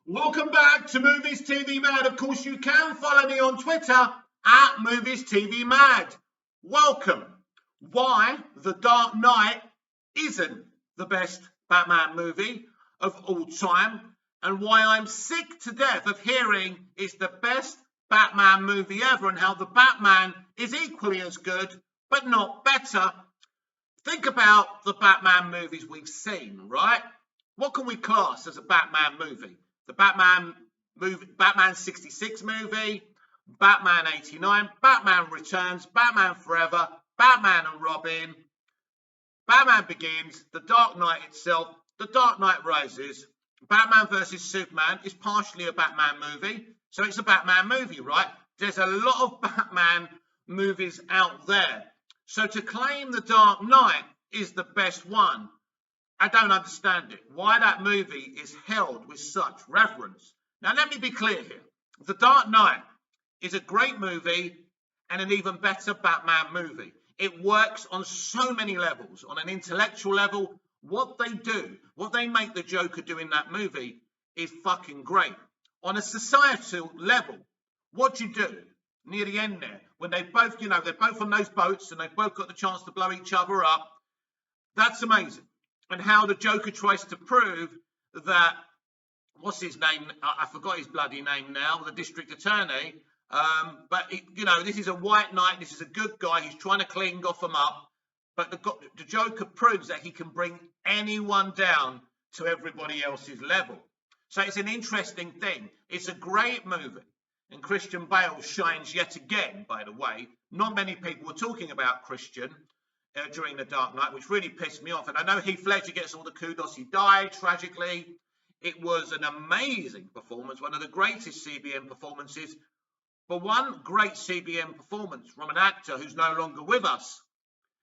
Welcome back to Movies TV Mad. Of course, you can follow me on Twitter at Movies TV Mad. Welcome. Why The Dark Knight isn't the best Batman movie of all time, and why I'm sick to death of hearing it's the best Batman movie ever, and how the Batman is equally as good, but not better. Think about the Batman movies we've seen, right? What can we class as a Batman movie? The Batman 66 movie, Batman 89, Batman Returns, Batman Forever, Batman and Robin, Batman Begins, The Dark Knight itself, The Dark Knight Rises, Batman vs Superman is partially a Batman movie, so it's a Batman movie, right? There's a lot of Batman movies out there. So to claim The Dark Knight is the best one, I don't understand it. Why that movie is held with such reverence. Now, let me be clear here. The Dark Knight is a great movie and an even better Batman movie. It works on so many levels. On an intellectual level, what they do, what they make the Joker do in that movie is fucking great. On a societal level, what you do near the end there, when they both, they're both on those boats and they've both got the chance to blow each other up, that's amazing. And how the Joker tries to prove that, what's his name? I forgot his bloody name now, the district attorney. But, this is a white knight. This is a good guy. He's trying to clean Gotham up. But the Joker proves that he can bring anyone down to everybody else's level. So it's an interesting thing. It's a great movie. And Christian Bale shines yet again, by the way. Not many people were talking about Christian during The Dark Knight, which really pissed me off. And I know Heath Ledger gets all the kudos. He died tragically. It was an amazing performance, one of the greatest CBM performances. But one great CBM performance from an actor who's no longer with us,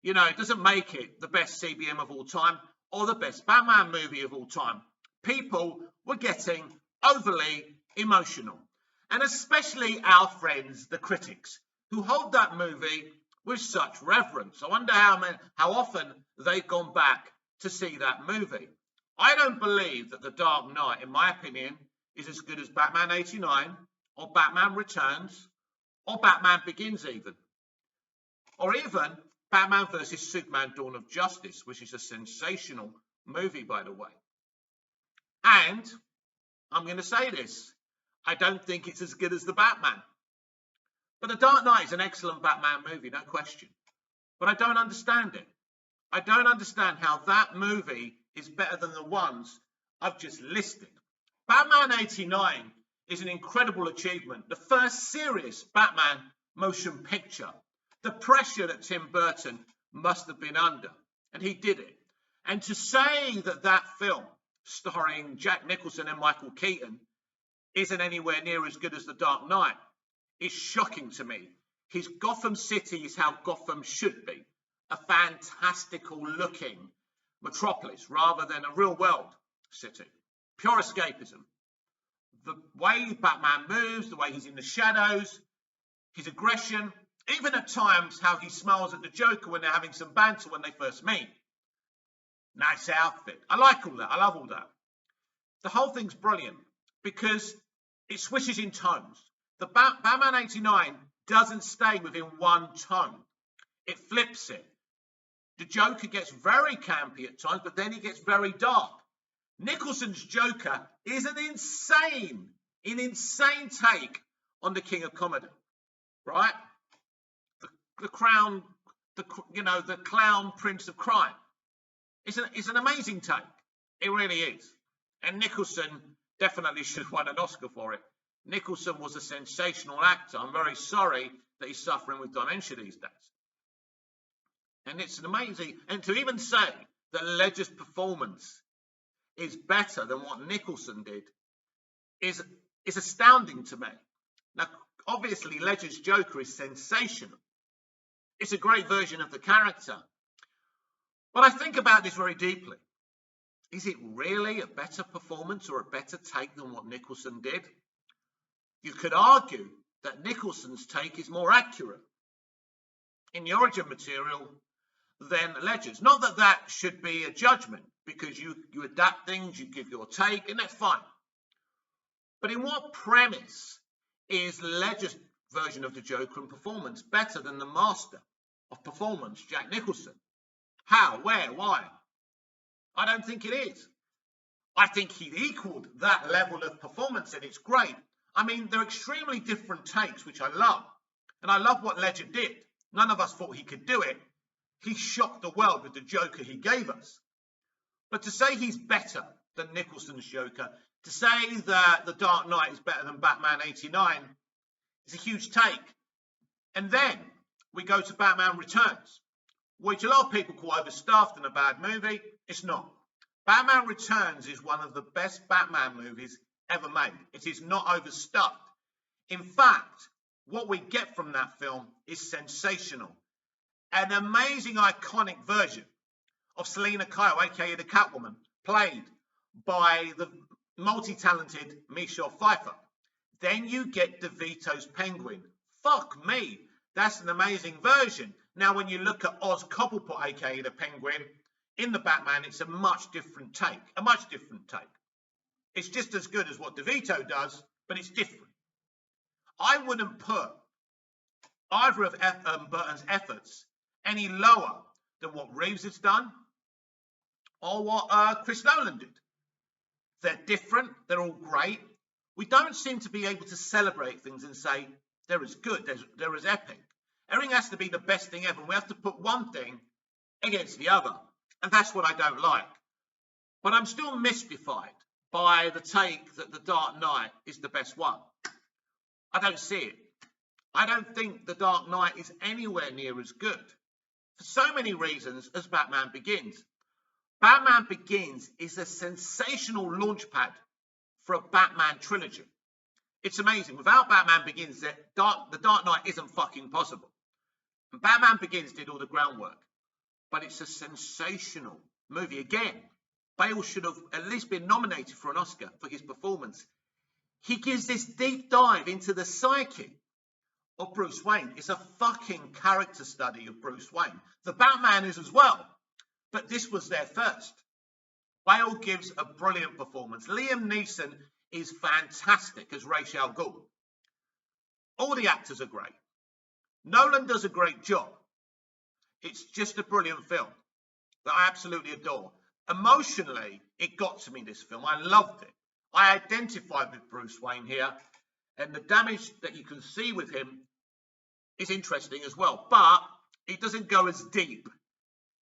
it doesn't make it the best CBM of all time or the best Batman movie of all time. People were getting overly emotional. And especially our friends, the critics, who hold that movie with such reverence. I wonder how often they've gone back to see that movie. I don't believe that The Dark Knight, in my opinion, is as good as Batman 89 or Batman Returns or Batman Begins even. Or even Batman vs Superman Dawn of Justice, which is a sensational movie, by the way. And I'm going to say this, I don't think it's as good as the Batman. But The Dark Knight is an excellent Batman movie, no question. But I don't understand it. I don't understand how that movie is better than the ones I've just listed. Batman 89 is an incredible achievement. The first serious Batman motion picture. The pressure that Tim Burton must have been under. And he did it. And to say that that film, starring Jack Nicholson and Michael Keaton, isn't anywhere near as good as The Dark Knight, is shocking to me. His Gotham City is how Gotham should be. A fantastical looking metropolis rather than a real world city. Pure escapism. The way Batman moves, the way he's in the shadows, his aggression, even at times how he smiles at the Joker when they're having some banter when they first meet. Nice outfit. I like all that. I love all that. The whole thing's brilliant because it switches in tones. The Batman 89 doesn't stay within one tone. It flips it. The Joker gets very campy at times, but then he gets very dark. Nicholson's Joker is an insane take on the King of Comedy, right? The clown prince of crime. It's an amazing take. It really is. And Nicholson definitely should have won an Oscar for it. Nicholson was a sensational actor. I'm very sorry that he's suffering with dementia these days. And it's an amazing, and to even say that Ledger's performance is better than what Nicholson did is astounding to me. Now, obviously, Ledger's Joker is sensational. It's a great version of the character. But I think about this very deeply. Is it really a better performance or a better take than what Nicholson did? You could argue that Nicholson's take is more accurate in the origin material than Ledger's. Not that that should be a judgment, because you adapt things, you give your take, and that's fine. But in what premise is Ledger's version of the Joker and performance better than the master of performance, Jack Nicholson? How? Where? Why? I don't think it is. I think he equaled that level of performance, and it's great. I mean, they're extremely different takes, which I love. And I love what Ledger did. None of us thought he could do it. He shocked the world with the Joker he gave us. But to say he's better than Nicholson's Joker, to say that The Dark Knight is better than Batman 89 is a huge take. And then we go to Batman Returns, which a lot of people call overstuffed and a bad movie. It's not. Batman Returns is one of the best Batman movies ever made. It is not overstuffed. In fact, what we get from that film is sensational. An amazing, iconic version of Selina Kyle, aka the Catwoman, played by the multi-talented Michelle Pfeiffer. Then you get DeVito's Penguin. Fuck me, that's an amazing version. Now, when you look at Oz Cobblepot, aka the Penguin, in the Batman, it's a much different take. It's just as good as what DeVito does, but it's different. I wouldn't put either of Burton's efforts any lower than what Reeves has done or what Chris Nolan did. They're different. They're all great. We don't seem to be able to celebrate things and say they're as good, they're as epic. Everything has to be the best thing ever. We have to put one thing against the other. And that's what I don't like. But I'm still mystified by the take that The Dark Knight is the best one. I don't see it. I don't think The Dark Knight is anywhere near as good for so many reasons as Batman Begins. Batman Begins is a sensational launchpad for a Batman trilogy. It's amazing. Without Batman Begins, The Dark Knight isn't fucking possible. And Batman Begins did all the groundwork. But it's a sensational movie. Again, Bale should have at least been nominated for an Oscar for his performance. He gives this deep dive into the psyche of Bruce Wayne. It's a fucking character study of Bruce Wayne. The Batman is as well, but this was there first. Bale gives a brilliant performance. Liam Neeson is fantastic as Ra's al Ghul. All the actors are great. Nolan does a great job. It's just a brilliant film that I absolutely adore. Emotionally, it got to me, this film. I loved it. I identified with Bruce Wayne here, and the damage that you can see with him is interesting as well. But it doesn't go as deep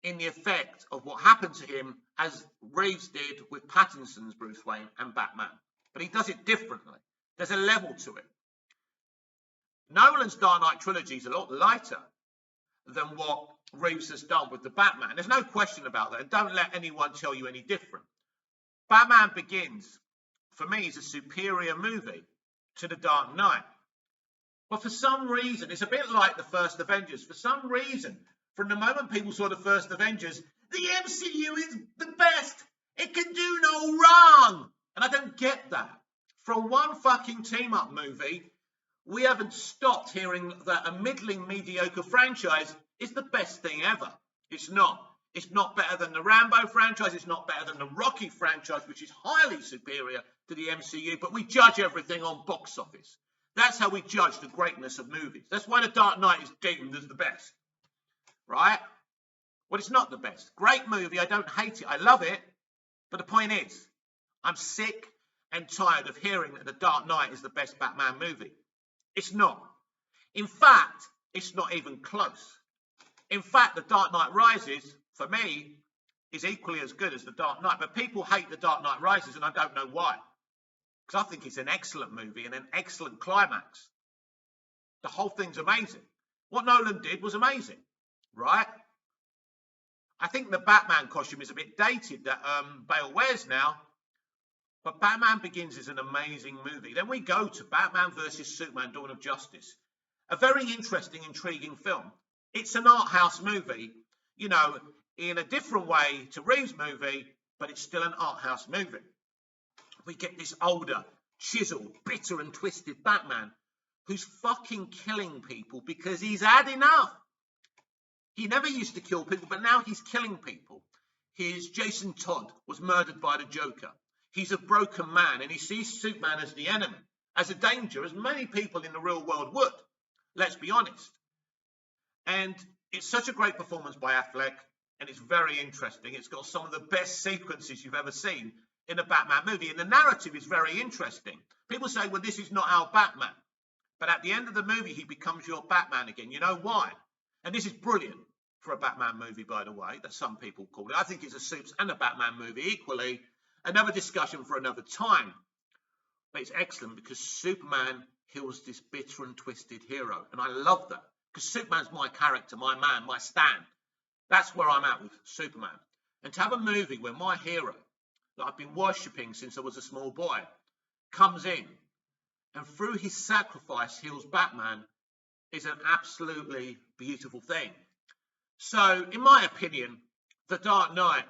in the effect of what happened to him as Reeves did with Pattinson's Bruce Wayne and Batman. But he does it differently. There's a level to it. Nolan's Dark Knight trilogy is a lot lighter than what Reeves has done with the Batman. There's no question about that. And don't let anyone tell you any different. Batman Begins, for me, is a superior movie to The Dark Knight. But for some reason, it's a bit like the first Avengers. For some reason, from the moment people saw the first Avengers, the MCU is the best. It can do no wrong. And I don't get that. From one fucking team-up movie, we haven't stopped hearing that a middling, mediocre franchise is the best thing ever. It's not. It's not better than the Rambo franchise. It's not better than the Rocky franchise, which is highly superior to the MCU. But we judge everything on box office. That's how we judge the greatness of movies. That's why The Dark Knight is deemed as the best. Right? Well, it's not the best. Great movie. I don't hate it. I love it. But the point is, I'm sick and tired of hearing that The Dark Knight is the best Batman movie. It's not. In fact, it's not even close. In fact, The Dark Knight Rises, for me, is equally as good as The Dark Knight. But people hate The Dark Knight Rises, and I don't know why. Because I think it's an excellent movie and an excellent climax. The whole thing's amazing. What Nolan did was amazing, right? I think the Batman costume is a bit dated that Bale wears now. But Batman Begins is an amazing movie. Then we go to Batman vs. Superman, Dawn of Justice. A very interesting, intriguing film. It's an art house movie, you know, in a different way to Reeves' movie, but it's still an art house movie. We get this older, chiseled, bitter and twisted Batman who's fucking killing people because he's had enough. He never used to kill people, but now he's killing people. His Jason Todd was murdered by the Joker. He's a broken man and he sees Superman as the enemy, as a danger, as many people in the real world would. Let's be honest. And it's such a great performance by Affleck, and it's very interesting. It's got some of the best sequences you've ever seen in a Batman movie, and the narrative is very interesting. People say, well, this is not our Batman. But at the end of the movie, he becomes your Batman again. You know why? And this is brilliant for a Batman movie, by the way, that some people call it. I think it's a Supes and a Batman movie equally. Another discussion for another time. But it's excellent because Superman heals this bitter and twisted hero. And I love that because Superman's my character, my man, my stand. That's where I'm at with Superman. And to have a movie where my hero, that I've been worshipping since I was a small boy, comes in and through his sacrifice heals Batman is an absolutely beautiful thing. So, in my opinion, The Dark Knight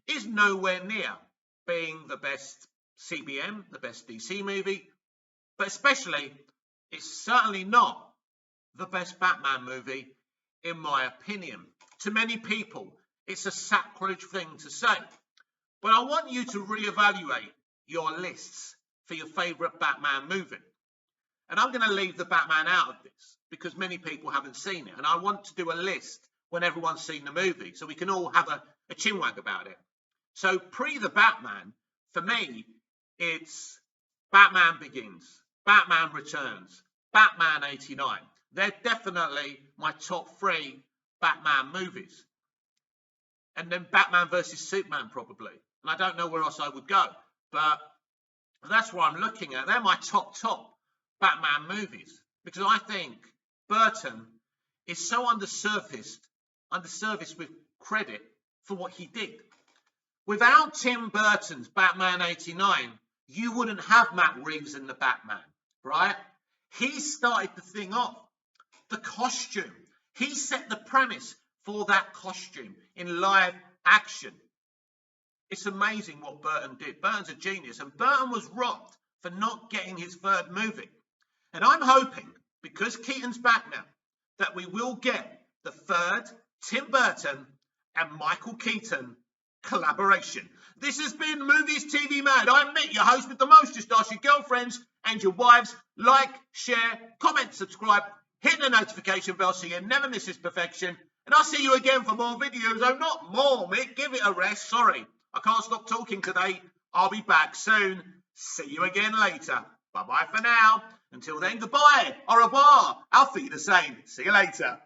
is nowhere near being the best CBM, the best DC movie, but especially, it's certainly not the best Batman movie, in my opinion. To many people, it's a sacrilege thing to say. But I want you to reevaluate your lists for your favourite Batman movie. And I'm going to leave the Batman out of this because many people haven't seen it. And I want to do a list when everyone's seen the movie so we can all have a chinwag about it. So pre the Batman, for me, it's Batman Begins, Batman Returns, Batman 89. They're definitely my top 3 Batman movies. And then Batman versus Superman probably. And I don't know where else I would go. But that's what I'm looking at. They're my top Batman movies. Because I think Burton is so underserviced with credit for what he did. Without Tim Burton's Batman 89, you wouldn't have Matt Reeves in the Batman, right? He started the thing off. The costume. He set the premise for that costume in live action. It's amazing what Burton did. Burton's a genius, and Burton was robbed for not getting his 3rd movie. And I'm hoping, because Keaton's back now, that we will get the 3rd Tim Burton and Michael Keaton collaboration. This has been Movies TV Mad. I'm Mick, your host with the most. Just ask your girlfriends and your wives. Like, share, comment, subscribe, hit the notification bell so you never miss this perfection. And I'll see you again for more videos. Oh, not more, Mick. Give it a rest. Sorry, I can't stop talking today. I'll be back soon. See you again later. Bye-bye for now. Until then, goodbye. Au revoir. Auf Wiedersehen. See you later.